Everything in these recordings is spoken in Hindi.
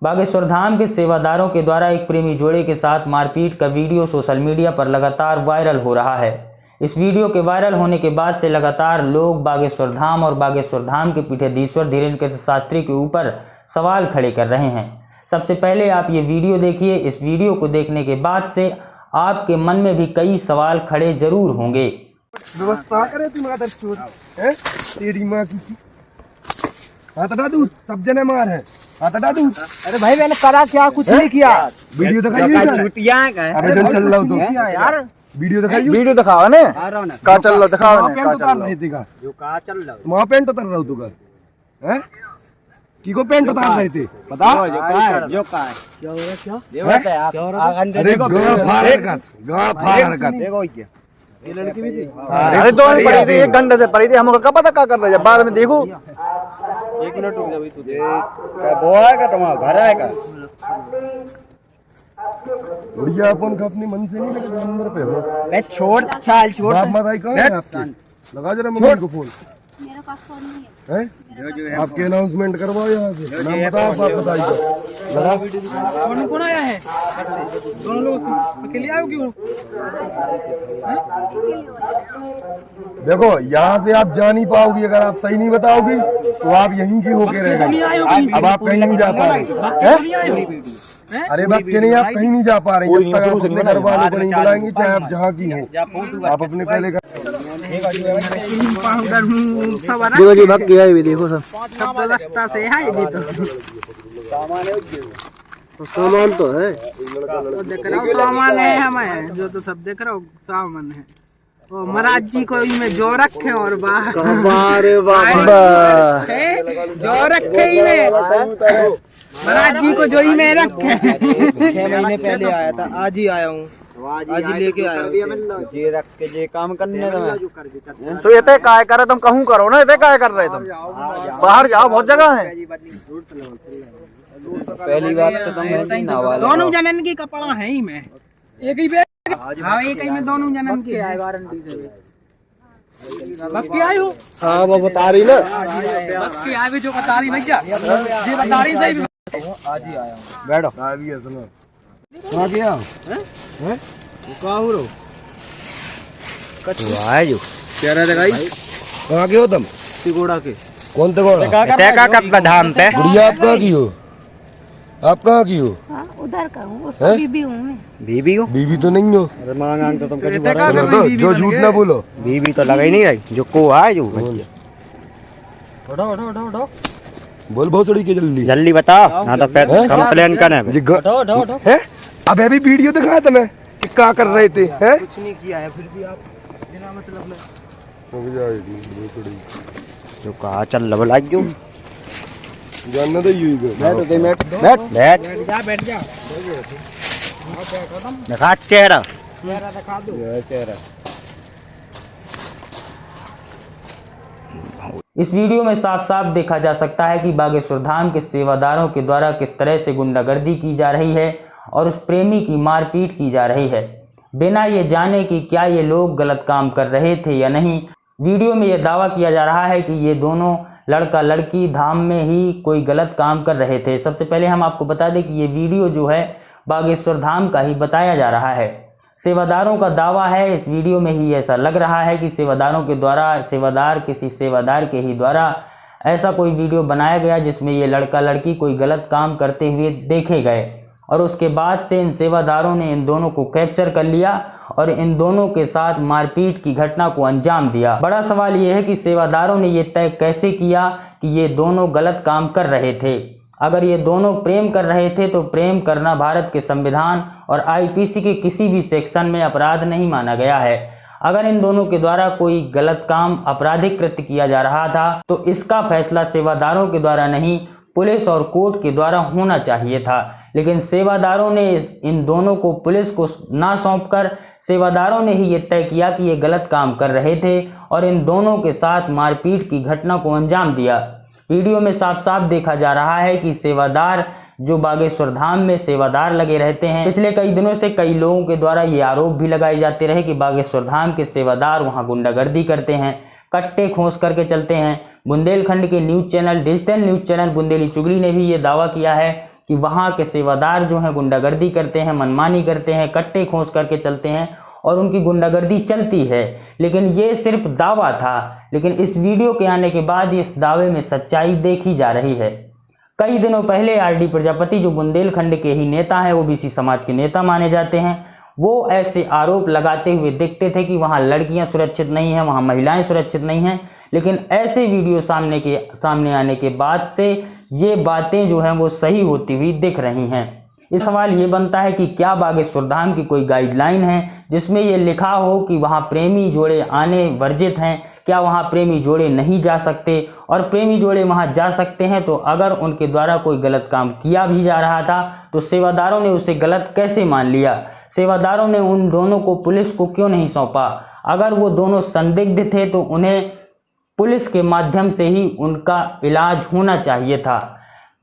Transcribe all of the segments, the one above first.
बागेश्वर धाम के सेवादारों के द्वारा एक प्रेमी जोड़े के साथ मारपीट का वीडियो सोशल मीडिया पर लगातार वायरल हो रहा है। इस वीडियो के वायरल होने के बाद से लगातार लोग बागेश्वर धाम और बागेश्वर धाम के पीठाधीश्वर धीरेन्द्र शास्त्री के ऊपर सवाल खड़े कर रहे हैं। सबसे पहले आप ये वीडियो देखिए। इस वीडियो को देखने के बाद से आपके मन में भी कई सवाल खड़े जरूर होंगे। व्यवस्था करे तुम तेरी माँ की हाथ हटा दूँ, सब जने मार है, हाथ हटा दूँ। अरे भाई मैंने करा क्या, कुछ नहीं किया। वीडियो दिखाइए अबे जो चल रहा हूँ तो यार वीडियो दिखाइए। वीडियो दिखाओ ने का चल रहा, दिखाओ ने का चल रहा है। जो का चल रहा है वहाँ पेंट उतर रहा हूँ तू कर हैं की को पेंट उतार रहे थे बता जो का है क्या हो रहा है क्या क्या हो रहा है। अरे गाड़ फाड़ कर देखो ये लड़की भी थी। अरे तो पड़ी थी, 1 घंटे से पड़ी थी। हमको क्या पता क्या कर रहे हैं, बाद में देखो। 1 मिनट रुक जा भाई, तू देख वो आएगा तुम्हारा घर आएगा। बढ़िया अपन का अपने मन से नहीं लगे अंदर पे हो। मैं छोड़ साल छोड़ बाप माता कहाँ है आपकी? लगा जरा मम्मी को फोन। मेरे पास फोन नहीं है। हैं आपके अनाउंसमेंट करवाओ यहाँ से, नाम बताओ, बाप बताइए। लगा कौन आया है? दोनों लोग अकेले आए हो क्यों? देखो यहाँ से आप जा नहीं पाओगी, अगर आप सही नहीं बताओगी तो आप यहीं की होके रह गए। अब आप कहीं नहीं जा पा रहे। अरे बात के नहीं, आप कहीं नहीं जा पा रहे जब तक आप अपने घर वालों को नहीं बुलाएंगे, चाहे आप जहाँ की हो। आप अपने पहले देखो जी भग गया है, देखो सब व्यवस्था से है ये तो सामान तो है, तो देख रहा हूँ सामान है हमें, जो तो सब देख रहा हूँ सामान है। वो महाराज जी को में जो रखे और बाहर जो रखे ही में महाराज जी को जो ही में रखे। 6 महीने पहले आया था, आज ही आया हूँ, आज ही लेके आया हूँ। जे रख के जे काम करने में सो ये काय करे तुम कहूँ करो ना, ये काय कर रहे तुम, बाहर जाओ, बहुत जगह है। पहली बात तो तुम दोनों जनन की कपड़ा है ही में एक ही पे हाँ एक ही में दोनों जनन की गारंटी से बक्की आई हो। हाँ वो बता रही ना, बक्की आई भी जो बता रही भैया, ये बता रही सही। आज ही आया हूँ। बैठो आ भी है, सुनो कहाँ गया हैं कहाँ हो रो कछुआ जो क्या रहे गाई, कहाँ के हो तुम? तिगोड़ा के। कौन तिगोड़ा? का कब धाम पे गुड़िया आप कहाँ की हो? आप कहाँ की हो? उधर का हूँ, उसका बीबी हूँ मैं। बीबी हो? बीबी तो नहीं हो। अरे मांग तो तुम कभी तो जो झूठ ना बोलो, बीबी तो लगा ही नहीं रही, जो को है जो उठाओ बोल भोसड़ी के जल्दी जल्दी बताओ ना, तो फिर कंप्लेन करने है। अब अभी वीडियो दिखाया तुम्हें कि क्या कर रहे थे हैं? कुछ नहीं किया है, फिर भी आप बिना मतलब जो कहा चल लब लाग जो जानना तो यही बैठ बैठ जा दिखा चेहरा दिखा दो चेहरा। इस वीडियो में साफ साफ देखा जा सकता है कि बागेश्वर धाम के सेवादारों के द्वारा किस तरह से गुंडागर्दी की जा रही है और उस प्रेमी की मारपीट की जा रही है, बिना ये जाने कि क्या ये लोग गलत काम कर रहे थे या नहीं। वीडियो में यह दावा किया जा रहा है कि ये दोनों लड़का लड़की धाम में ही कोई गलत काम कर रहे थे। सबसे पहले हम आपको बता दें कि ये वीडियो जो है बागेश्वर धाम का ही बताया जा रहा है। सेवादारों का दावा है, इस वीडियो में ही ऐसा लग रहा है कि सेवादारों के द्वारा किसी सेवादार के ही द्वारा ऐसा कोई वीडियो बनाया गया जिसमें ये लड़का लड़की कोई गलत काम करते हुए देखे गए और उसके बाद से इन सेवादारों ने इन दोनों को कैप्चर कर लिया और इन दोनों के साथ मारपीट की घटना को अंजाम दिया। बड़ा सवाल ये है कि सेवादारों ने ये तय कैसे किया कि ये दोनों गलत काम कर रहे थे। अगर ये दोनों प्रेम कर रहे थे तो प्रेम करना भारत के संविधान और आईपीसी के किसी भी सेक्शन में अपराध नहीं माना गया है। अगर इन दोनों के द्वारा कोई गलत काम आपराधिक कृत्य किया जा रहा था तो इसका फैसला सेवादारों के द्वारा नहीं, पुलिस और कोर्ट के द्वारा होना चाहिए था। लेकिन सेवादारों ने इन दोनों को पुलिस को ना सौंपकर सेवादारों ने ही ये तय किया कि ये गलत काम कर रहे थे और इन दोनों के साथ मारपीट की घटना को अंजाम दिया। वीडियो में साफ साफ देखा जा रहा है कि सेवादार जो बागेश्वर धाम में सेवादार लगे रहते हैं, पिछले कई दिनों से कई लोगों के द्वारा ये आरोप भी लगाए जाते रहे कि बागेश्वर धाम के सेवादार वहां गुंडागर्दी करते हैं, कट्टे खोस करके चलते हैं। बुंदेलखंड के news channel digital news channel Bundeli चुगली ने भी ये दावा किया है कि वहाँ के सेवादार जो हैं गुंडागर्दी करते हैं, मनमानी करते हैं, कट्टे खोस करके चलते हैं और उनकी गुंडागर्दी चलती है। लेकिन ये सिर्फ दावा था, लेकिन इस वीडियो के आने के बाद इस दावे में सच्चाई देखी जा रही है। कई दिनों पहले आरडी प्रजापति जो बुंदेलखंड के ही नेता हैं, ओबीसी समाज के नेता माने जाते हैं, वो ऐसे आरोप लगाते हुए दिखते थे कि वहाँ लड़कियाँ सुरक्षित नहीं हैं, वहाँ महिलाएं सुरक्षित नहीं हैं। लेकिन ऐसे वीडियो सामने आने के बाद से ये बातें जो हैं वो सही होती हुई दिख रही हैं। इस सवाल ये बनता है कि क्या बागेश्वर धाम की कोई गाइडलाइन है जिसमें ये लिखा हो कि वहाँ प्रेमी जोड़े आने वर्जित हैं? क्या वहाँ प्रेमी जोड़े नहीं जा सकते? और प्रेमी जोड़े वहाँ जा सकते हैं तो अगर उनके द्वारा कोई गलत काम किया भी जा रहा था तो सेवादारों ने उसे गलत कैसे मान लिया? सेवादारों ने उन दोनों को पुलिस को क्यों नहीं सौंपा? अगर वो दोनों संदिग्ध थे तो उन्हें पुलिस के माध्यम से ही उनका इलाज होना चाहिए था।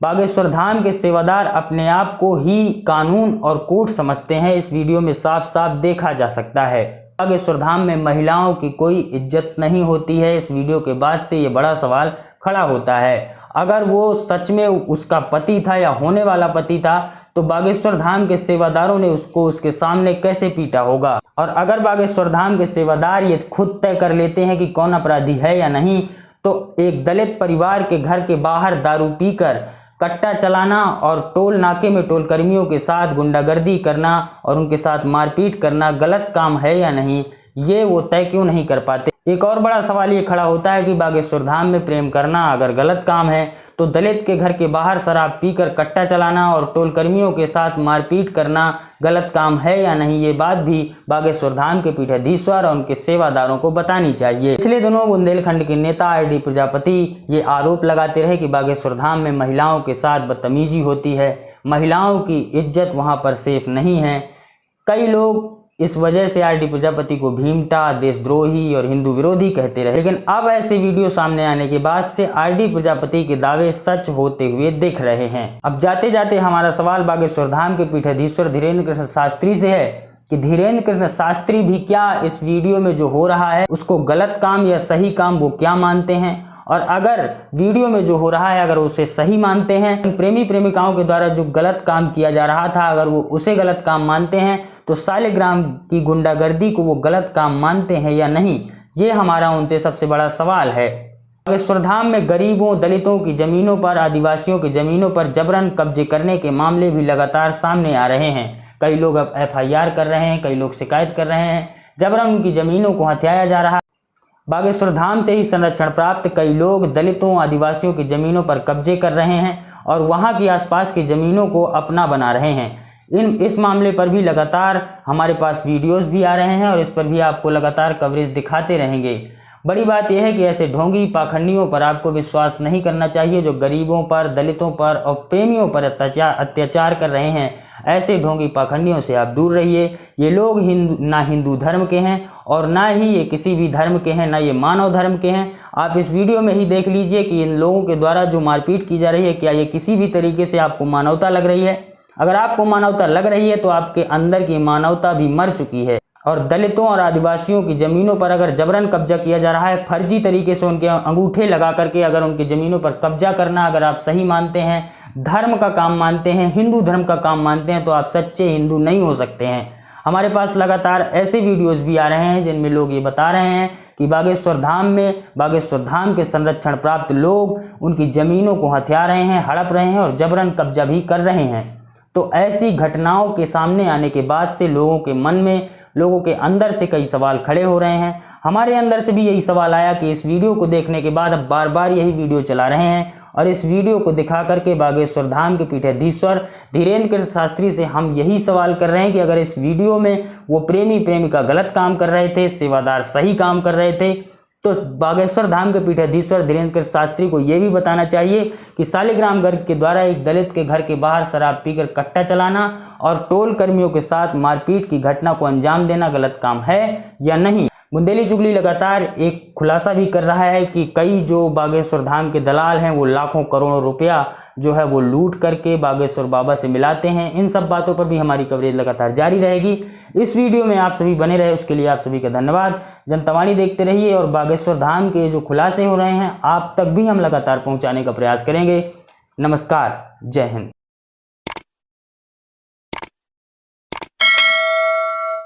बागेश्वर धाम के सेवादार अपने आप को ही कानून और कोर्ट समझते हैं, इस वीडियो में साफ साफ देखा जा सकता है। बागेश्वर धाम में महिलाओं की कोई इज्जत नहीं होती है। इस वीडियो के बाद से ये बड़ा सवाल खड़ा होता है। अगर वो सच में उसका पति था या होने वाला पति था तो बागेश्वर धाम के सेवादारों ने उसको उसके सामने कैसे पीटा होगा? और अगर बागेश्वर धाम के सेवादार ये खुद तय कर लेते हैं कि कौन अपराधी है या नहीं, तो एक दलित परिवार के घर के बाहर दारू पीकर कट्टा चलाना और टोल नाके में टोल कर्मियों के साथ गुंडागर्दी करना और उनके साथ मारपीट करना गलत काम है या नहीं, ये वो तय क्यों नहीं कर पाते? एक और बड़ा सवाल ये खड़ा होता है कि बागेश्वर धाम में प्रेम करना अगर गलत काम है तो दलित के घर के बाहर शराब पीकर कट्टा चलाना और टोल कर्मियों के साथ मारपीट करना गलत काम है या नहीं, ये बात भी बागेश्वर धाम के पीठाधीश्वर और उनके सेवादारों को बतानी चाहिए। पिछले दिनों बुंदेलखंड के नेता आरडी प्रजापति ये आरोप लगाते रहे कि बागेश्वर धाम में महिलाओं के साथ बदतमीजी होती है, महिलाओं की इज्जत वहाँ पर सेफ नहीं है। कई लोग इस वजह से आरडी प्रजापति को भीमटा, देशद्रोही और हिंदू विरोधी कहते रहे। लेकिन अब ऐसे वीडियो सामने आने के बाद से आरडी प्रजापति के दावे सच होते हुए दिख रहे हैं। अब जाते जाते हमारा सवाल बागेश्वर धाम के पीठाधीश्वर धीरेन्द्र कृष्ण शास्त्री से है कि धीरेन्द्र कृष्ण शास्त्री भी क्या इस वीडियो में जो हो रहा है उसको गलत काम या सही काम वो क्या मानते हैं? और अगर वीडियो में जो हो रहा है अगर उसे सही मानते हैं, प्रेमी प्रेमिकाओं के द्वारा जो गलत काम किया जा रहा था अगर वो उसे गलत काम मानते हैं तो सालिग्राम की गुंडागर्दी को वो गलत काम मानते हैं या नहीं, ये हमारा उनसे सबसे बड़ा सवाल है। बागेश्वर धाम में गरीबों, दलितों की ज़मीनों पर, आदिवासियों की ज़मीनों पर जबरन कब्जे करने के मामले भी लगातार सामने आ रहे हैं। कई लोग अब FIR कर रहे हैं, कई लोग शिकायत कर रहे हैं, जबरन उनकी ज़मीनों को हथियाया जा रहा है। बागेश्वर धाम से ही संरक्षण प्राप्त कई लोग दलितों, आदिवासियों की ज़मीनों पर कब्जे कर रहे हैं और वहाँ की आसपास की ज़मीनों को अपना बना रहे हैं। इस मामले पर भी लगातार हमारे पास वीडियोस भी आ रहे हैं और इस पर भी आपको लगातार कवरेज दिखाते रहेंगे। बड़ी बात यह है कि ऐसे ढोंगी पाखंडियों पर आपको विश्वास नहीं करना चाहिए जो गरीबों पर, दलितों पर और प्रेमियों पर अत्याचार कर रहे हैं। ऐसे ढोंगी पाखंडियों से आप दूर रहिए। ये लोग ना हिंदू धर्म के हैं और ना ही ये किसी भी धर्म के हैं, ना ये मानव धर्म के हैं। आप इस वीडियो में ही देख लीजिए कि इन लोगों के द्वारा जो मारपीट की जा रही है, क्या ये किसी भी तरीके से आपको मानवता लग रही है? अगर आपको मानवता लग रही है तो आपके अंदर की मानवता भी मर चुकी है। और दलितों और आदिवासियों की ज़मीनों पर अगर जबरन कब्जा किया जा रहा है, फर्जी तरीके से उनके अंगूठे लगा करके अगर उनकी ज़मीनों पर कब्जा करना अगर आप सही मानते हैं, धर्म का काम मानते हैं, हिंदू धर्म का काम मानते हैं, तो आप सच्चे हिंदू नहीं हो सकते हैं। हमारे पास लगातार ऐसे वीडियोज़ भी आ रहे हैं जिनमें लोग ये बता रहे हैं कि बागेश्वर धाम में बागेश्वर धाम के संरक्षण प्राप्त लोग उनकी ज़मीनों को हथिया रहे हैं, हड़प रहे हैं और जबरन कब्जा भी कर रहे हैं। तो ऐसी घटनाओं के सामने आने के बाद से लोगों के मन में, लोगों के अंदर से कई सवाल खड़े हो रहे हैं। हमारे अंदर से भी यही सवाल आया कि इस वीडियो को देखने के बाद अब बार बार यही वीडियो चला रहे हैं और इस वीडियो को दिखा करके बागेश्वर धाम के पीठाधीश्वर धीरेन्द्र कृष्ण शास्त्री से हम यही सवाल कर रहे हैं कि अगर इस वीडियो में वो प्रेमी प्रेमिका गलत काम कर रहे थे, सेवादार सही काम कर रहे थे, तो बागेश्वर धाम के पीठाधीश्वर धीरेन्द्र कृष्ण शास्त्री को यह भी बताना चाहिए कि सालिग्राम गर्ग के द्वारा एक दलित के घर के बाहर शराब पीकर कट्टा चलाना और टोल कर्मियों के साथ मारपीट की घटना को अंजाम देना गलत काम है या नहीं। बुंदेली चुगली लगातार एक खुलासा भी कर रहा है कि कई जो बागेश्वर धाम के दलाल हैं वो लाखों करोड़ों रुपया जो है वो लूट करके बागेश्वर बाबा से मिलाते हैं। इन सब बातों पर भी हमारी कवरेज लगातार जारी रहेगी। इस वीडियो में आप सभी बने रहे, उसके लिए आप सभी का धन्यवाद। जनतावाणी देखते रहिए और बागेश्वर धाम के जो खुलासे हो रहे हैं आप तक भी हम लगातार पहुंचाने का प्रयास करेंगे। नमस्कार, जय हिंद।